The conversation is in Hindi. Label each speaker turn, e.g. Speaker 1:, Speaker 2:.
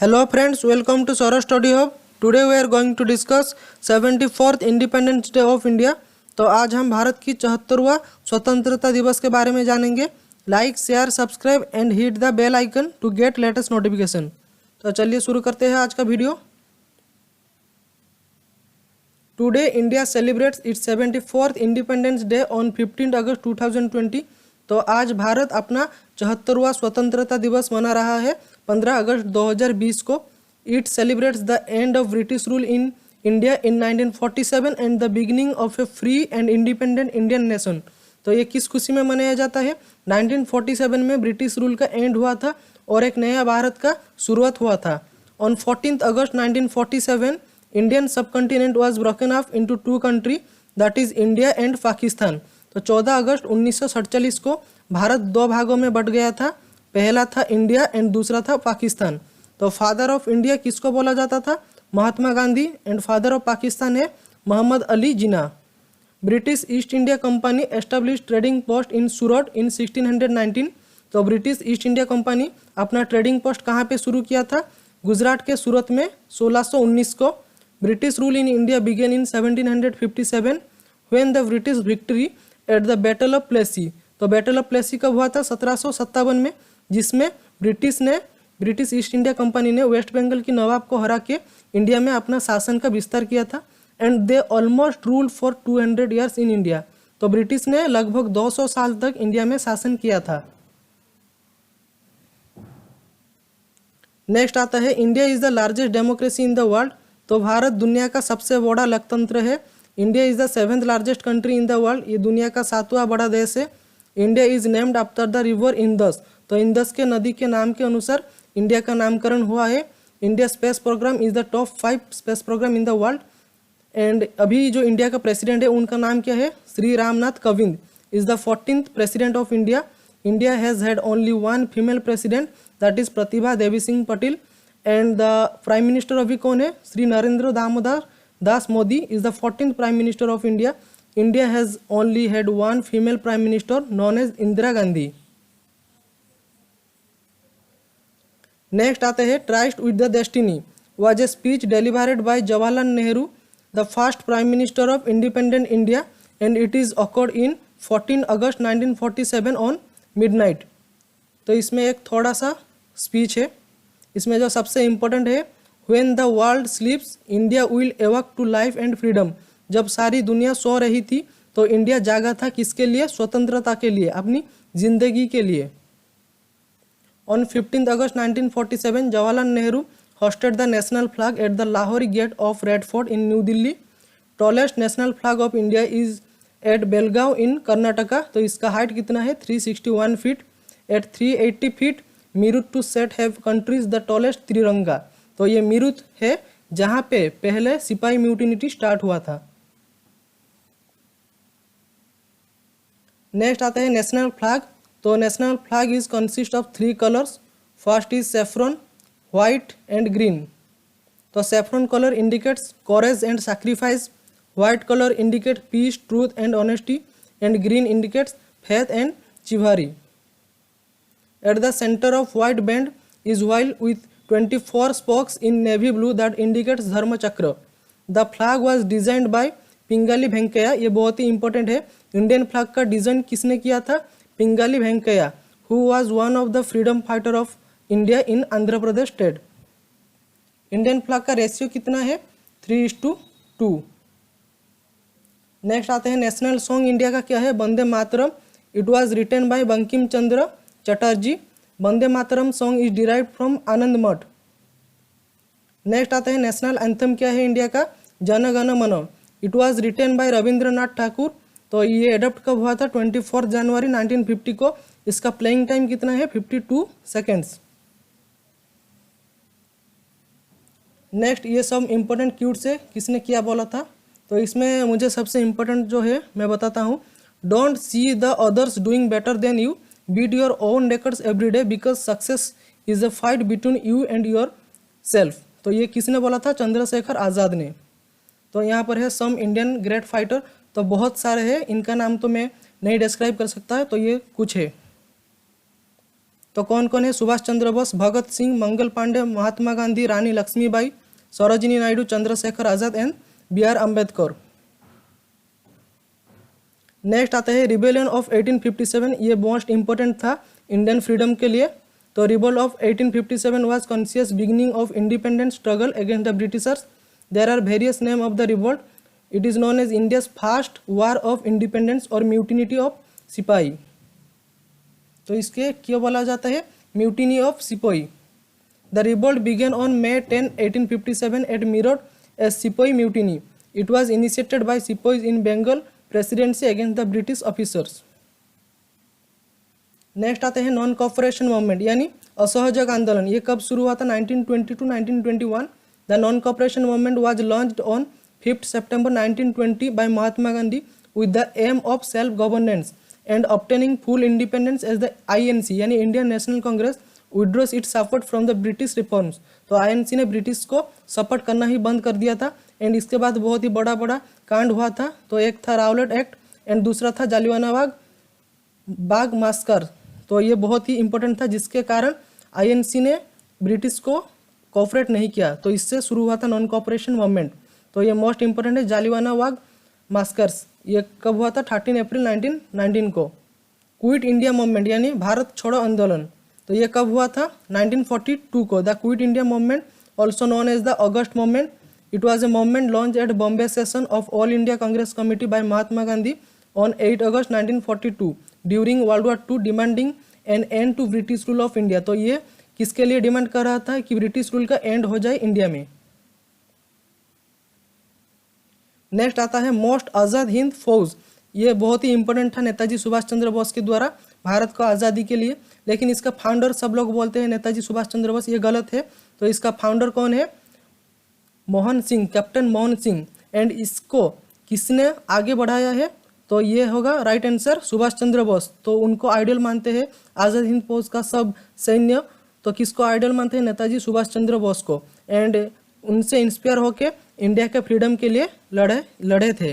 Speaker 1: Hello friends, welcome to Sora Study Hub. Today we are going to discuss 74th Independence Day of India. तो आज हम भारत की 74वां स्वतंत्रता दिवस के बारे में जानेंगे. Like, share, subscribe and hit the bell icon to get latest notification. तो चलिए शुरू करते हैं आज का video. Today India celebrates its 74th independence day on 15 August 2020. तो आज भारत अपना 74वां स्वतंत्रता दिवस मना रहा है 15 अगस्त 2020 को. It celebrates the end of British rule in India in 1947 and the beginning of A free and independent Indian nation. तो ये किस खुशी में मनाया जाता है? 1947 में ब्रिटिश रूल का एंड हुआ था और एक नया भारत का शुरुआत हुआ था. On 14 August 1947 Indian subcontinent was broken of into two country, that is India and Pakistan. तो 14 अगस्त 1947 को भारत दो भागों में बट गया था. पहला था इंडिया एंड दूसरा था पाकिस्तान. तो फादर ऑफ इंडिया किसको बोला जाता था? Mahatma Gandhi. And father of Pakistan है Mohammad Ali Jinnah. British East India company establish trading post in Surat in 1619. तो ब्रिटिश ईस्ट इंडिया कंपनी अपना ट्रेडिंग पोस्ट कहाँ पे शुरू किया था? गुजरात के सूरत में 1619 को. British rule in India began in 1757 when the British victory at the battle of Plassey. तो बैटल ऑफ प्लेसी कब हुआ था? 1757 में, जिसमें ब्रिटिश ईस्ट इंडिया कंपनी ने वेस्ट बंगाल की नवाब को हरा के इंडिया में अपना शासन का विस्तार किया था. And they almost rule for 200 years in India. तो ब्रिटिश ने लगभग 200 साल तक इंडिया में शासन किया था. नेक्स्ट आता है India is the largest democracy in the world. तो भारत दुनिया का सबसे बड़ा लोकतंत्र है. India is the 7th largest country in the world. ये दुनिया का 7वां बड़ा देश है. India is named after the river Indus. तो इंदस के नदी के नाम के अनुसार इंडिया का नामकरण हुआ है. India space program is the top 5 space program in the world. And अभी जो इंडिया का प्रेसिडेंट है उनका नाम क्या है? Shri Ramnath Kovind is the 14th president of India. India has had only one female president, that is Pratibha Devi Singh Patel. And the prime minister अभी कौन है? Shri Narendra Damodar Das Modi is the 14th prime minister of India. India has only had one female prime minister known as Indira Gandhi. Next आते हैं tryst with the destiny was a speech delivered by Jawaharlal Nehru, the first prime minister of independent India. And it is occurred in 14 August 1947 on midnight. तो इसमें एक थोड़ा सा स्पीच है. इसमें जो सबसे इम्पोर्टेंट है, when the world sleeps India will awake to life and freedom. जब सारी दुनिया सो रही थी तो इंडिया जागा था किसके लिए? स्वतंत्रता के लिए, अपनी जिंदगी के लिए. On 15 August 1947 Jawaharlal Nehru hosted the national flag at the Lahori Gate of Red Fort in New Delhi. Tallest national flag of India is at Belgaum in Karnataka. तो इसका हाइट कितना है? 361 feet. At 380 feet Meerut to set have countries the tallest Tiranga. तो ये मीरुत है जहाँ पे पहले सिपाही म्यूटिनिटी स्टार्ट हुआ था. नेक्स्ट आता है नेशनल फ्लैग. तो national flag is consist of 3 colours. First is saffron, white and green. तो saffron colour indicates courage and sacrifice, white colour indicate peace, truth and honesty, and green indicates faith and chivalry. At the center of white band is wheel with 24 spokes in navy blue that indicates धर्म चक्र. The flag was designed by Pingali Venkaiah. ये बहुत ही इंपॉर्टेंट है. इंडियन फ्लैग का डिज़ाइन किसने किया था? Pingali Venkaiah, who was one of the freedom fighter of India in Andhra Pradesh state. Indian flag का रेशियो कितना है? 3:2. नेक्स्ट आते हैं नेशनल सॉन्ग इंडिया का क्या है? Vande Mataram. It was written by Bankim Chandra Chatterjee. Vande Mataram song is derived from Anand Math. Next आता है नेशनल एंथम क्या है इंडिया का? Jana Gana Mana. It was written by Rabindranath Thakur. तो ये एडप्ट कब हुआ था? 24 जनवरी 1950 को. इसका प्लेइंग टाइम कितना है? 52 सेकेंड्स. नेक्स्ट ये सब इम्पोर्टेंट क्यूट से किसने किया बोला था? तो इसमें मुझे सबसे इम्पोर्टेंट जो है मैं बताता हूँ. Don't see the others doing better than you, beat your own records every day because success is a fight between you and yourself. तो ये किसने बोला था? चंद्रशेखर आज़ाद ने. तो यहाँ पर है सम इंडियन ग्रेट फाइटर. तो बहुत सारे हैं, इनका नाम तो मैं नहीं डिस्क्राइब कर सकता है, तो ये कुछ है. तो कौन कौन है? Subhash Chandra Bose, Bhagat Singh, Mangal Pandey, Mahatma Gandhi, Rani Lakshmibai, Sarojini Naidu, Chandrashekhar Azad and B.R. Ambedkar. Next आता है रिबेलियन ऑफ 1857। ये मोस्ट इंपॉर्टेंट था इंडियन फ्रीडम के लिए। तो revolt of 1857 was conscious beginning of independent struggle against the Britishers. There are various name of the revolt. It is known as India's first war of independence और म्यूटिनी ऑफ सिपाही। तो इसके क्यों बोला जाता है? Mutiny of sipahi. The revolt began on May 10, 1857 at Meerut as sipahi mutiny. It was initiated by sipahis in Bengal presidency against the British officers. Next आते हैं नॉन कॉपरेशन मूवमेंट यानी असहयोग आंदोलन। ये कब शुरू हुआ था? 1920 to 1921। The non cooperation movement was launched on 5 September 1920 by Mahatma Gandhi with the aim of self governance and obtaining full independence as the INC यानी Indian National Congress withdraws its support from the British reforms. तो INC ने ब्रिटिश को सपोर्ट करना ही बंद कर दिया था। एंड इसके बाद बहुत ही बड़ा बड़ा कांड हुआ था। तो एक था रावलेट एक्ट एंड दूसरा था जालियानवाला बाग मास्कर। तो ये बहुत ही इंपॉर्टेंट था जिसके कारण INC ने ब्रिटिश को कोऑपरेट नहीं किया। तो इससे शुरू हुआ था नॉन कोऑपरेशन मूवमेंट। तो ये मोस्ट इंपॉर्टेंट है जालियानवाला बाग मास्कर्स। ये कब हुआ था? 13 अप्रैल 1919 को। क्विट इंडिया मूवमेंट यानी भारत छोड़ो आंदोलन। तो ये कब हुआ था? 1942 को। The quit India movement also known as the August movement. It was a movement launch at Bombay session of all India Congress committee by Mahatma Gandhi on 8 August 1942 during world war II demanding an end to British rule of India. तो ये किसके लिए डिमांड कर रहा था? कि ब्रिटिश रूल का एंड हो जाए इंडिया में। नेक्स्ट आता है मोस्ट आज़ाद हिंद फौज। ये बहुत ही इंपॉर्टेंट था नेताजी सुभाष चंद्र बोस के द्वारा भारत को आज़ादी के लिए। लेकिन इसका फाउंडर सब लोग बोलते हैं नेताजी सुभाष चंद्र बोस, ये गलत है। तो इसका फाउंडर कौन है? मोहन सिंह, कैप्टन मोहन सिंह। एंड इसको किसने आगे बढ़ाया है? तो ये होगा राइट आंसर सुभाष चंद्र बोस। तो उनको आइडियल मानते हैं आज़ाद हिंद फौज का सब सैन्य। तो किसको आइडियल मानते हैं? नेताजी सुभाष चंद्र बोस को। एंड उनसे इंस्पायर होके इंडिया के फ्रीडम के लिए लड़े थे।